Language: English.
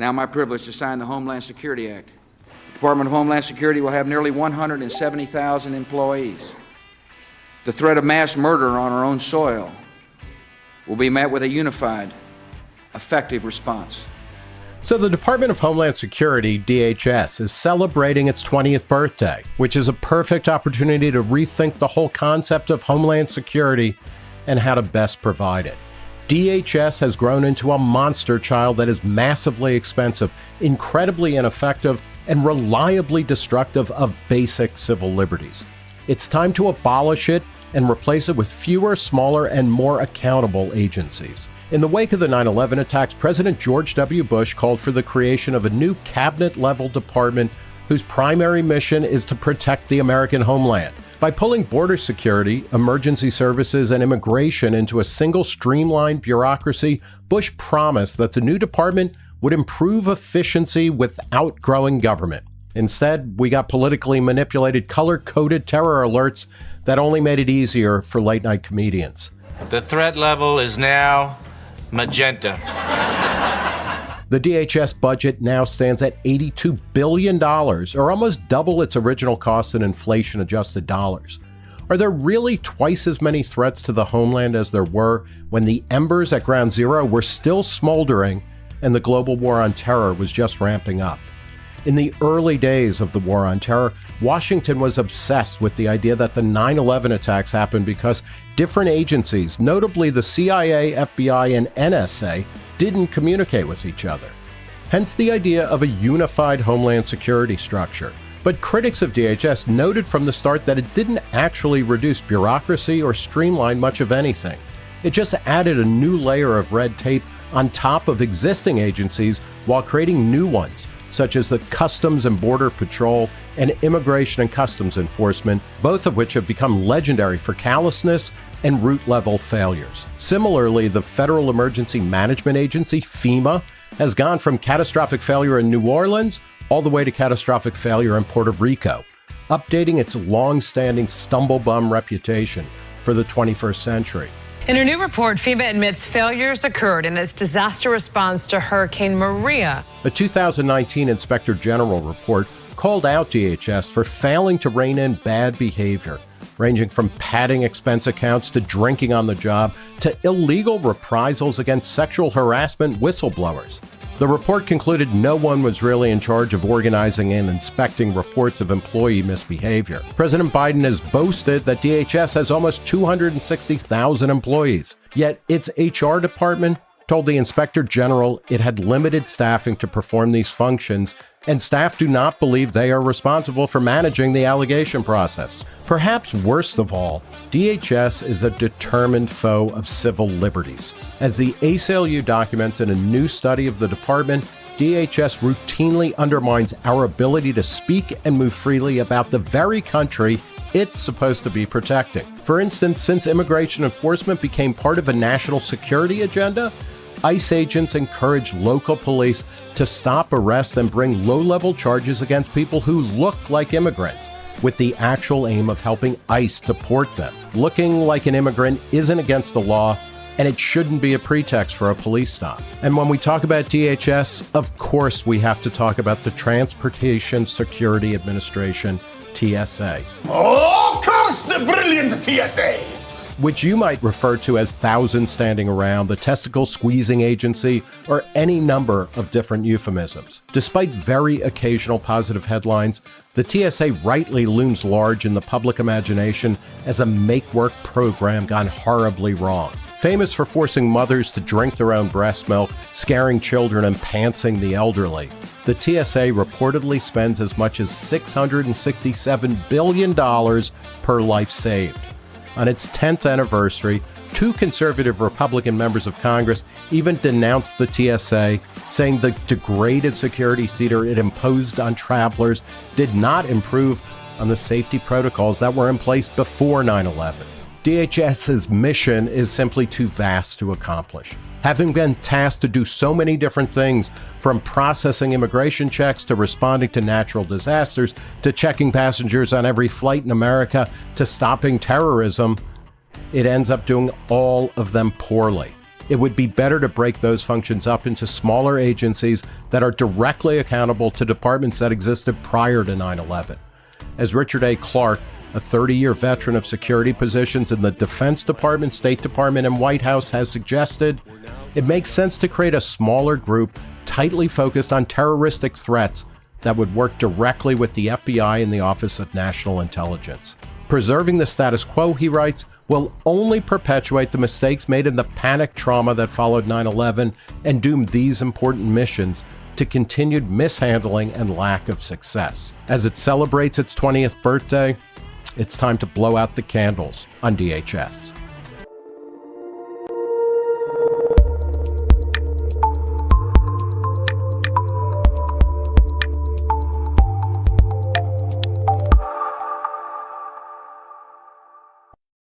now my privilege to sign the Homeland Security Act. The Department of Homeland Security will have nearly 170,000 employees. The threat of mass murder on our own soil will be met with a unified, effective response. So the Department of Homeland Security, DHS, is celebrating its 20th birthday, which is a perfect opportunity to rethink the whole concept of Homeland Security and how to best provide it. DHS has grown into a monster child that is massively expensive, incredibly ineffective, and reliably destructive of basic civil liberties. It's time to abolish it and replace it with fewer, smaller, and more accountable agencies. In the wake of the 9/11 attacks, President George W. Bush called for the creation of a new cabinet-level department whose primary mission is to protect the American homeland. By pulling border security, emergency services, and immigration into a single streamlined bureaucracy, Bush promised that the new department would improve efficiency without growing government. Instead, we got politically manipulated, color-coded terror alerts that only made it easier for late-night comedians. The threat level is now magenta. The DHS budget now stands at $82 billion, or almost double its original cost in inflation-adjusted dollars. Are there really twice as many threats to the homeland as there were when the embers at Ground Zero were still smoldering and the global war on terror was just ramping up? In the early days of the war on terror, Washington was obsessed with the idea that the 9/11 attacks happened because different agencies, notably the CIA, FBI, and NSA, didn't communicate with each other. Hence the idea of a unified Homeland Security structure. But critics of DHS noted from the start that it didn't actually reduce bureaucracy or streamline much of anything. It just added a new layer of red tape on top of existing agencies while creating new ones, such as the Customs and Border Patrol and Immigration and Customs Enforcement, both of which have become legendary for callousness and root-level failures. Similarly, the Federal Emergency Management Agency, FEMA, has gone from catastrophic failure in New Orleans all the way to catastrophic failure in Puerto Rico, updating its long-standing stumble-bum reputation for the 21st century. In a new report, FEMA admits failures occurred in its disaster response to Hurricane Maria. A 2019 Inspector General report called out DHS for failing to rein in bad behavior, ranging from padding expense accounts to drinking on the job to illegal reprisals against sexual harassment whistleblowers. The report concluded no one was really in charge of organizing and inspecting reports of employee misbehavior. President Biden has boasted that DHS has almost 260,000 employees, yet its HR department told the Inspector General it had limited staffing to perform these functions, and staff do not believe they are responsible for managing the allegation process. Perhaps worst of all, DHS is a determined foe of civil liberties. As the ACLU documents in a new study of the department, DHS routinely undermines our ability to speak and move freely about the very country it's supposed to be protecting. For instance, since immigration enforcement became part of a national security agenda, ICE agents encourage local police to stop, arrest, and bring low-level charges against people who look like immigrants, with the actual aim of helping ICE deport them. Looking like an immigrant isn't against the law, and it shouldn't be a pretext for a police stop. And when we talk about DHS, of course we have to talk about the Transportation Security Administration, TSA. Oh, curse the brilliant TSA! Which you might refer to as thousands standing around, the testicle squeezing agency, or any number of different euphemisms. Despite very occasional positive headlines, the TSA rightly looms large in the public imagination as a make-work program gone horribly wrong. Famous for forcing mothers to drink their own breast milk, scaring children, and pantsing the elderly, the TSA reportedly spends as much as $667 billion per life saved. On its 10th anniversary, 2 conservative Republican members of Congress even denounced the TSA, saying the degraded security theater it imposed on travelers did not improve on the safety protocols that were in place before 9/11. DHS's mission is simply too vast to accomplish. Having been tasked to do so many different things, from processing immigration checks to responding to natural disasters, to checking passengers on every flight in America, to stopping terrorism, it ends up doing all of them poorly. It would be better to break those functions up into smaller agencies that are directly accountable to departments that existed prior to 9/11. As Richard A. Clark, a 30-year veteran of security positions in the Defense Department, State Department, and White House, has suggested, it makes sense to create a smaller group tightly focused on terroristic threats that would work directly with the FBI and the Office of National Intelligence. Preserving the status quo, he writes, will only perpetuate the mistakes made in the panic trauma that followed 9/11 and doom these important missions to continued mishandling and lack of success. As it celebrates its 20th birthday, it's time to blow out the candles on DHS.